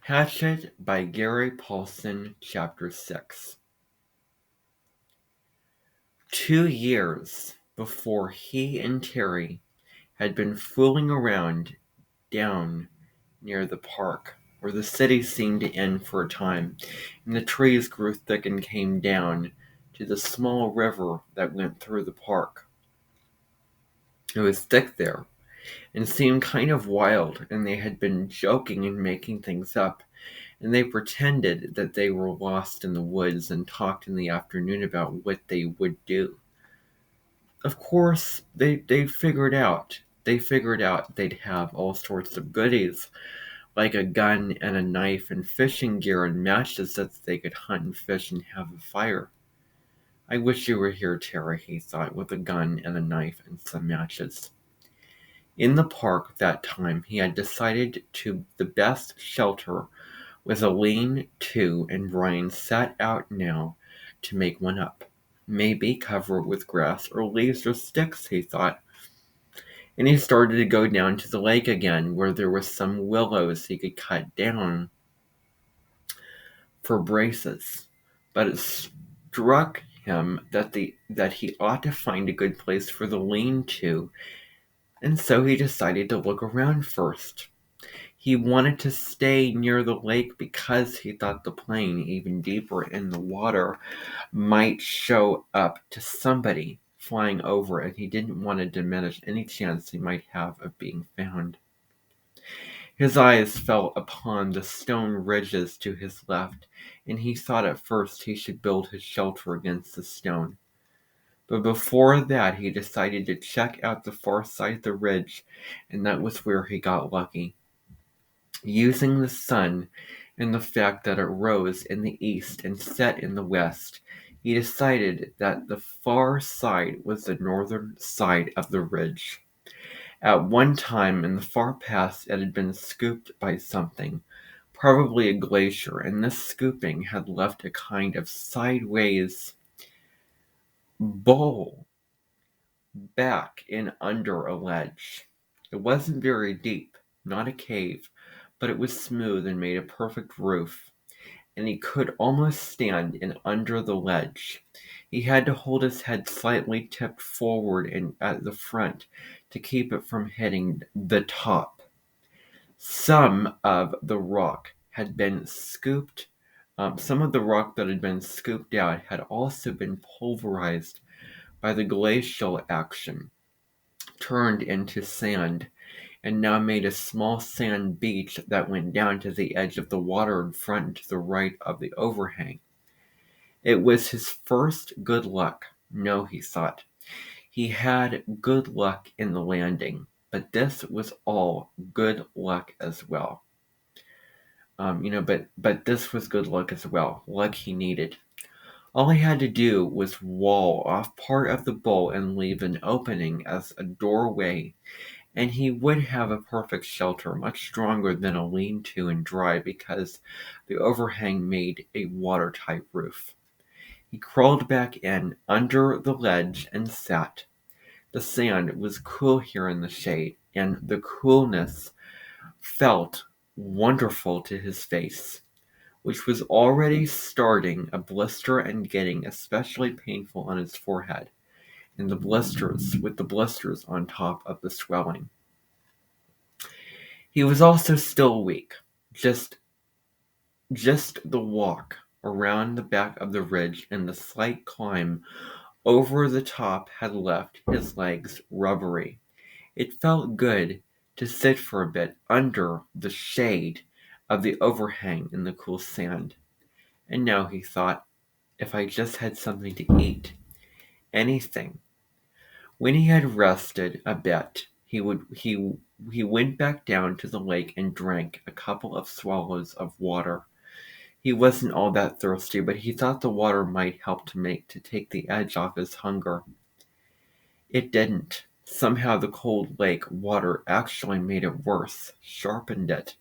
Hatchet by Gary Paulson, Chapter 6. 2 years before he and Terry had been fooling around down near the park, where the city seemed to end for a time, and the trees grew thick and came down to the small river that went through the park. It was thick there, and seemed kind of wild, and they had been joking and making things up, and they pretended that they were lost in the woods and talked in the afternoon about what they would do. Of course, they figured out they'd have all sorts of goodies, like a gun and a knife and fishing gear and matches so that they could hunt and fish and have a fire. I wish you were here, Terry, he thought, with a gun and a knife and some matches. In the park that time, he had decided to the best shelter was a lean-to, and Brian set out now to make one up. Maybe cover it with grass or leaves or sticks, he thought. And he started to go down to the lake again, where there were some willows he could cut down for braces. But it struck him that he ought to find a good place for the lean-to, and so he decided to look around first. He wanted to stay near the lake because he thought the plane, even deeper in the water, might show up to somebody flying over, and he didn't want to diminish any chance he might have of being found. His eyes fell upon the stone ridges to his left, and he thought at first he should build his shelter against the stone. But before that, he decided to check out the far side of the ridge, and that was where he got lucky. Using the sun and the fact that it rose in the east and set in the west, he decided that the far side was the northern side of the ridge. At one time in the far past, it had been scooped by something, probably a glacier, and this scooping had left a kind of sideways bowl back in under a ledge. It wasn't very deep, not a cave, but it was smooth and made a perfect roof, and he could almost stand in under the ledge. He had to hold his head slightly tipped forward and at the front to keep it from hitting the top. Some of the rock had been scooped. Some of the rock that had been scooped out had also been pulverized by the glacial action, turned into sand, and now made a small sand beach that went down to the edge of the water in front and to the right of the overhang. It was his first good luck. No, he thought. He had good luck in the landing, but this was all good luck as well. But this was good luck as well, luck he needed. All he had to do was wall off part of the bowl and leave an opening as a doorway, and he would have a perfect shelter, much stronger than a lean-to and dry because the overhang made a watertight roof. He crawled back in under the ledge and sat. The sand was cool here in the shade, and the coolness felt wonderful to his face, which was already starting a blister and getting especially painful on his forehead, and the blisters on top of the swelling. He was also still weak. Just the walk around the back of the ridge and the slight climb over the top had left his legs rubbery. It felt good to sit for a bit under the shade of the overhang in the cool sand. And now he thought, if I just had something to eat, anything. When he had rested a bit, he went back down to the lake and drank a couple of swallows of water. He wasn't all that thirsty, but he thought the water might help to take the edge off his hunger. It didn't. Somehow the cold lake water actually made it worse, sharpened it.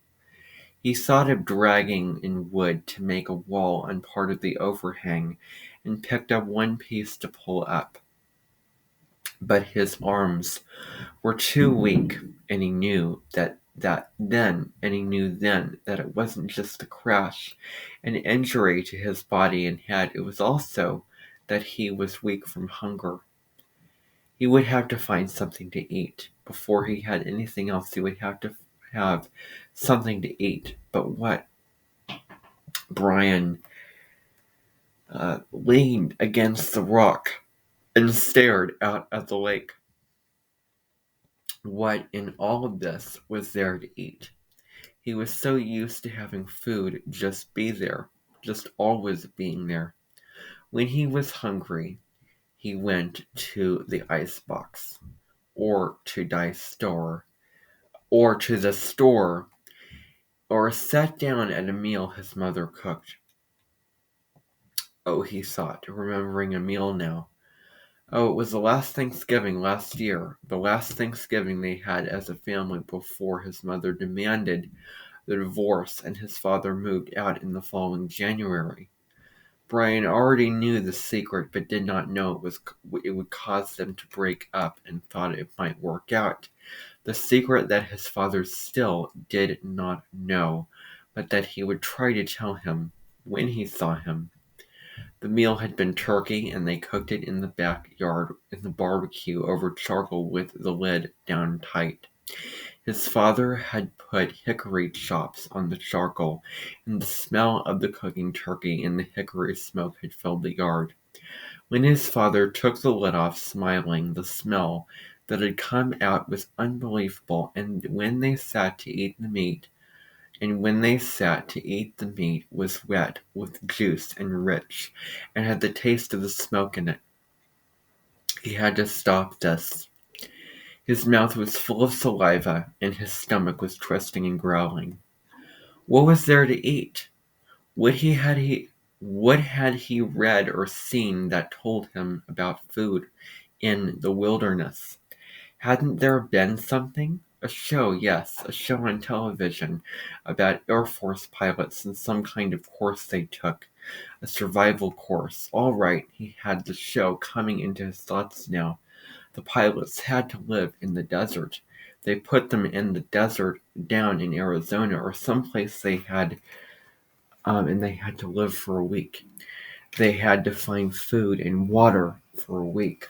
He thought of dragging in wood to make a wall on part of the overhang, and picked up one piece to pull up. But his arms were too weak, and he knew that and he knew then that it wasn't just a crash, an injury to his body and head. It was also that he was weak from hunger. He would have to find something to eat. Before he had anything else, he would have to have something to eat. But what? Brian leaned against the rock and stared out at the lake. What in all of this was there to eat? He was so used to having food just be there, just always being there. When he was hungry, he went to the ice box, or to Dice store, or to the store, or sat down at a meal his mother cooked. Oh, he thought, remembering a meal now. Oh, it was the last Thanksgiving last year, the last Thanksgiving they had as a family before his mother demanded the divorce and his father moved out in the following January. Brian already knew the secret but did not know it would cause them to break up and thought it might work out. The secret that his father still did not know, but that he would try to tell him when he saw him. The meal had been turkey, and they cooked it in the backyard in the barbecue over charcoal with the lid down tight. His father had put hickory chops on the charcoal, and the smell of the cooking turkey and the hickory smoke had filled the yard. When his father took the lid off, smiling, the smell that had come out was unbelievable, and when they sat to eat the meat, was wet with juice and rich, and had the taste of the smoke in it. He had to stop this. His mouth was full of saliva, and his stomach was twisting and growling. What was there to eat? What had he read or seen that told him about food in the wilderness? Hadn't there been something? A show, yes, a show on television about Air Force pilots and some kind of course they took. A survival course. All right, he had the show coming into his thoughts now. The pilots had to live in the desert. They put them in the desert down in Arizona or someplace and they had to live for a week. They had to find food and water for a week.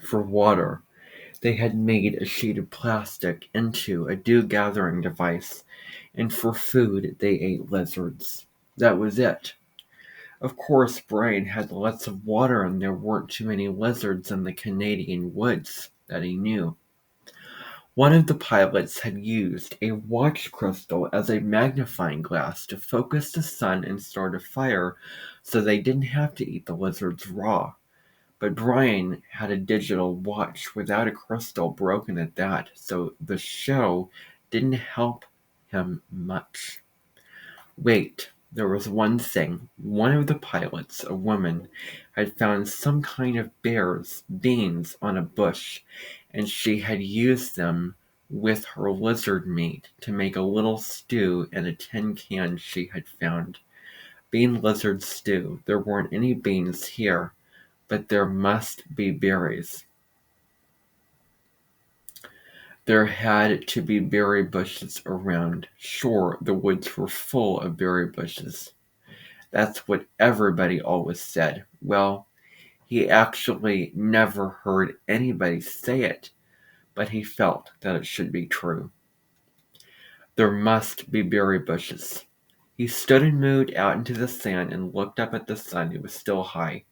For water, they had made a sheet of plastic into a dew-gathering device, and for food they ate lizards. That was it. Of course, Brian had lots of water and there weren't too many lizards in the Canadian woods that he knew. One of the pilots had used a watch crystal as a magnifying glass to focus the sun and start a fire so they didn't have to eat the lizards raw. But Brian had a digital watch without a crystal, broken at that, so the show didn't help him much. Wait, there was one thing. One of the pilots, a woman, had found some kind of beans on a bush, and she had used them with her lizard meat to make a little stew in a tin can she had found. Bean lizard stew. There weren't any beans here, but there must be berries. There had to be berry bushes around. Sure, the woods were full of berry bushes. That's what everybody always said. Well, he actually never heard anybody say it, but he felt that it should be true. There must be berry bushes. He stood and moved out into the sand and looked up at the sun. It was still high.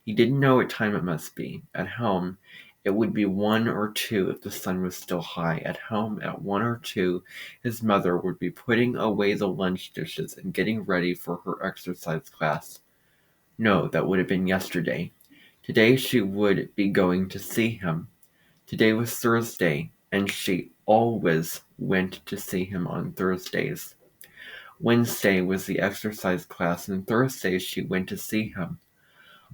He didn't know what time it must be. At home, it would be 1 or 2 if the sun was still high. At home, at 1 or 2, his mother would be putting away the lunch dishes and getting ready for her exercise class. No, that would have been yesterday. Today she would be going to see him. Today was Thursday, and she always went to see him on Thursdays. Wednesday was the exercise class, and Thursday she went to see him.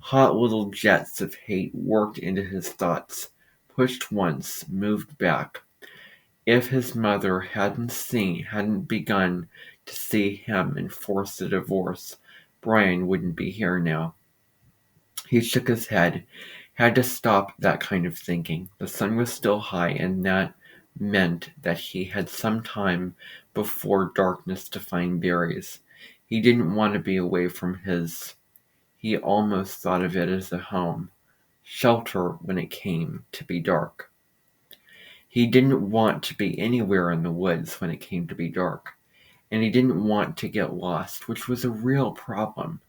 Hot little jets of hate worked into his thoughts, pushed once, moved back. If his mother hadn't begun to see him and forced a divorce, Brian wouldn't be here now. He shook his head, had to stop that kind of thinking. The sun was still high, and that meant that he had some time before darkness to find berries. He didn't want to be away from he almost thought of it as a home, shelter when it came to be dark. He didn't want to be anywhere in the woods when it came to be dark, and he didn't want to get lost, which was a real problem.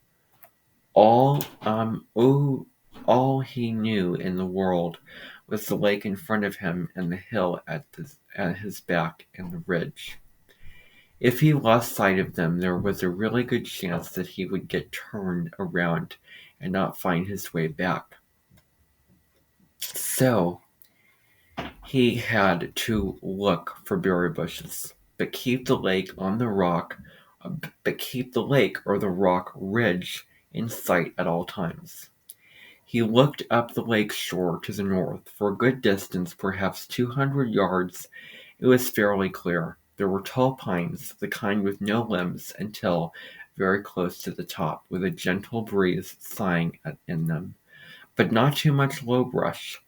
All all he knew in the world was the lake in front of him and the hill at his back and the ridge. If he lost sight of them, there was a really good chance that he would get turned around and not find his way back. So he had to look for berry bushes, but keep the lake or the rock ridge in sight at all times. He looked up the lake shore to the north. For a good distance, perhaps 200 yards, it was fairly clear. There were tall pines, the kind with no limbs, until very close to the top, with a gentle breeze sighing in them, but not too much low brush.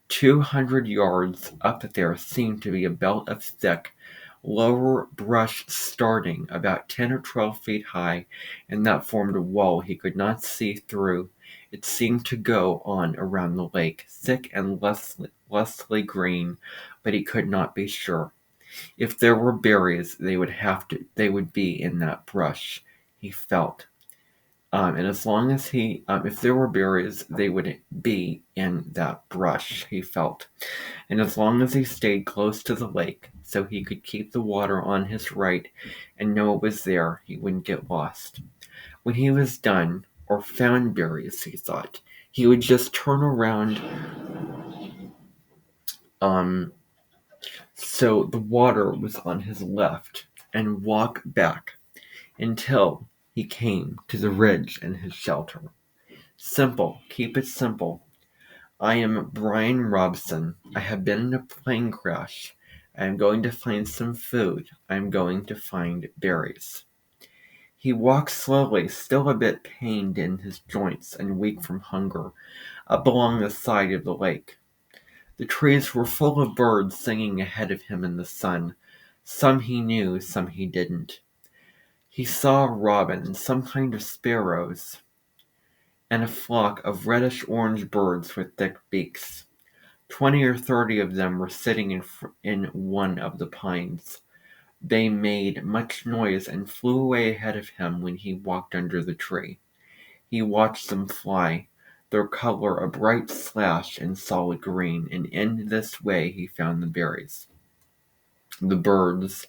200 yards up there seemed to be a belt of thick, lower brush starting about 10 or 12 feet high, and that formed a wall he could not see through. It seemed to go on around the lake, thick and lusty green, but he could not be sure. If there were berries, they would be in that brush, he felt. And as long as if there were berries, they would be in that brush, he felt. And as long as he stayed close to the lake, so he could keep the water on his right and know it was there, he wouldn't get lost. When he was done, or found berries, he thought, he would just turn around, so the water was on his left, and walk back until he came to the ridge and his shelter. Simple. Keep it simple. I am Brian Robson. I have been in a plane crash. I am going to find some food. I am going to find berries. He walked slowly, still a bit pained in his joints and weak from hunger, up along the side of the lake. The trees were full of birds singing ahead of him in the sun. Some he knew, some he didn't. He saw a robin and some kind of sparrows, and a flock of reddish-orange birds with thick beaks. 20 or 30 of them were sitting in one of the pines. They made much noise and flew away ahead of him when he walked under the tree. He watched them fly, their color a bright slash in solid green, and in this way he found the berries. The birds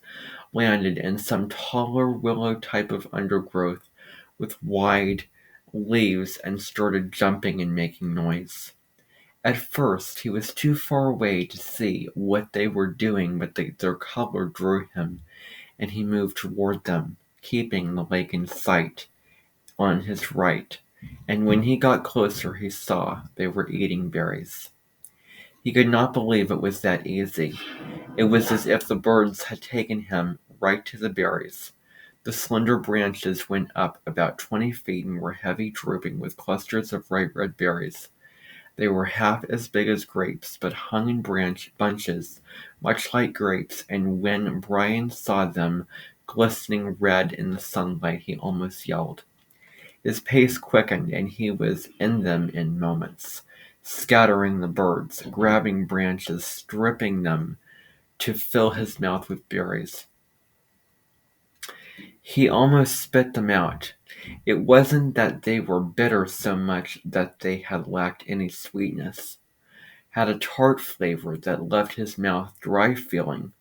landed in some taller willow type of undergrowth with wide leaves and started jumping and making noise. At first, he was too far away to see what they were doing, but their color drew him, and he moved toward them, keeping the lake in sight on his right. And when he got closer, he saw they were eating berries. He could not believe it was that easy. It was as if the birds had taken him right to the berries. The slender branches went up about 20 feet and were heavy, drooping, with clusters of ripe red berries. They were half as big as grapes, but hung in bunches, much like grapes, and when Brian saw them glistening red in the sunlight, he almost yelled. His pace quickened, and he was in them in moments, scattering the birds, grabbing branches, stripping them to fill his mouth with berries. He almost spit them out. It wasn't that they were bitter so much that they had lacked any sweetness, had a tart flavor that left his mouth dry feeling,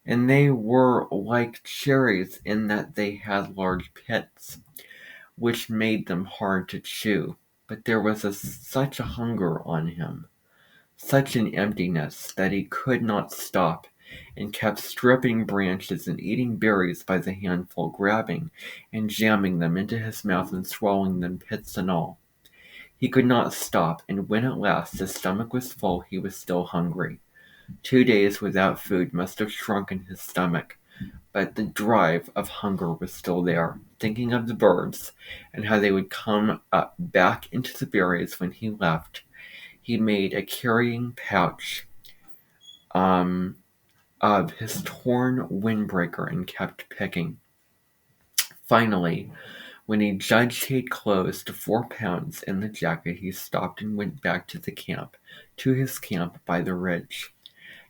and they were like cherries in that they had large pits, which made them hard to chew. But there was such a hunger on him, such an emptiness, that he could not stop, and kept stripping branches and eating berries by the handful, grabbing and jamming them into his mouth and swallowing them, pits and all. He could not stop, and when at last his stomach was full, he was still hungry. 2 days without food must have shrunken his stomach, but the drive of hunger was still there. Thinking of the birds, and how they would come up back into the berries when he left, he made a carrying pouch of his torn windbreaker and kept picking. Finally, when he judged he had closed 4 pounds in the jacket, he stopped and went back to his camp by the ridge.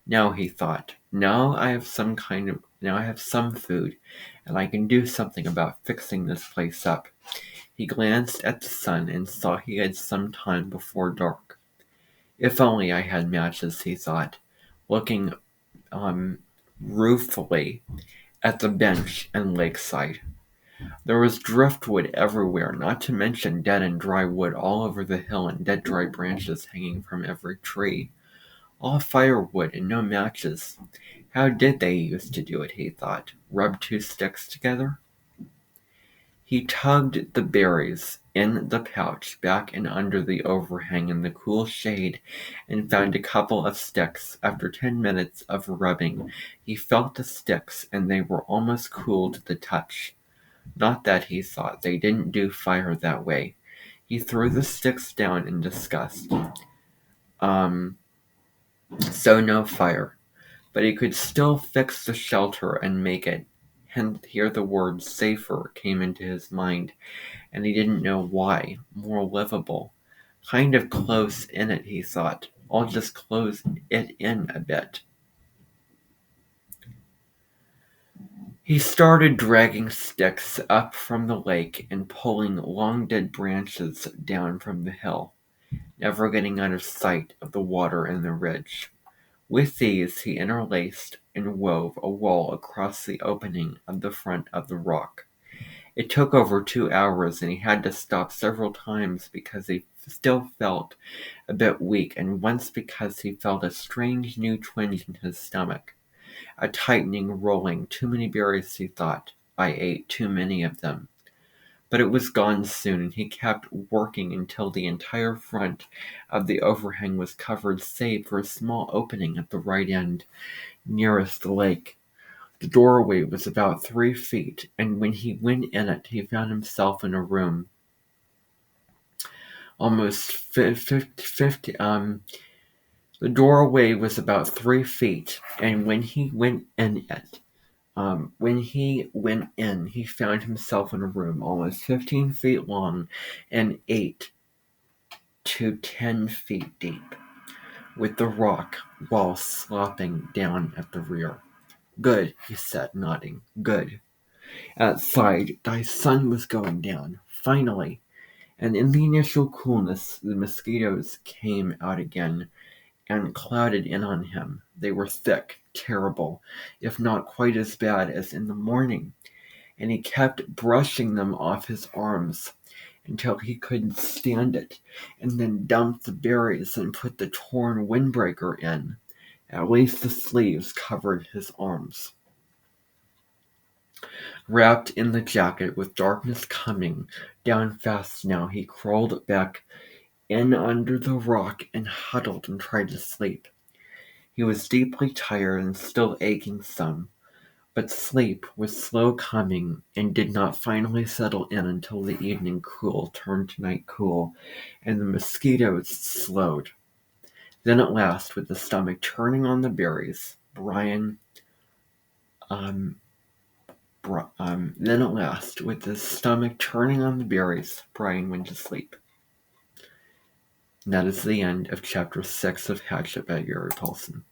Now, he thought, now I have some food, and I can do something about fixing this place up. He glanced at the sun and saw he had some time before dark. If only I had matches, he thought, looking ruefully at the bench and lakeside. There was driftwood everywhere, not to mention dead and dry wood all over the hill and dead dry branches hanging from every tree. All firewood and no matches. How did they used to do it, he thought. Rub 2 sticks together? He tugged the berries in the pouch back and under the overhang in the cool shade and found a couple of sticks. After 10 minutes of rubbing, he felt the sticks and they were almost cool to the touch. Not that, he thought, they didn't do fire that way. He threw the sticks down in disgust. So no fire. But he could still fix the shelter and make it. And here the word safer came into his mind, and he didn't know why. More livable. Kind of close in it, he thought. I'll just close it in a bit. He started dragging sticks up from the lake and pulling long dead branches down from the hill, never getting out of sight of the water and the ridge. With these he interlaced and wove a wall across the opening of the front of the rock. It took over 2 hours, and he had to stop several times because he still felt a bit weak, and once because he felt a strange new twinge in his stomach. A tightening, rolling. Too many berries, he thought. I ate too many of them. But it was gone soon, and he kept working until the entire front of the overhang was covered save for a small opening at the right end, nearest the lake. The doorway was about 3 feet, and when he went in it, he found himself in a room almost 50. The doorway was about 3 feet, and when he went in, he found himself in a room almost 15 feet long and 8 to 10 feet deep, with the rock wall sloping down at the rear. Good, he said, nodding. Good. Outside, the sun was going down, finally, and in the initial coolness, the mosquitoes came out again and clouded in on him. They were thick, terrible, if not quite as bad as in the morning, and he kept brushing them off his arms until he couldn't stand it, and then dumped the berries and put the torn windbreaker in. At least the sleeves covered his arms. Wrapped in the jacket, with darkness coming down fast now, he crawled back in under the rock and huddled and tried to sleep. He was deeply tired and still aching some, but sleep was slow coming and did not finally settle in until the evening cool turned to night cool, and the mosquitoes slowed. Then at last, with the stomach turning on the berries, Brian went to sleep. And that is the end of chapter 6 of Hatchet by Gary Paulson.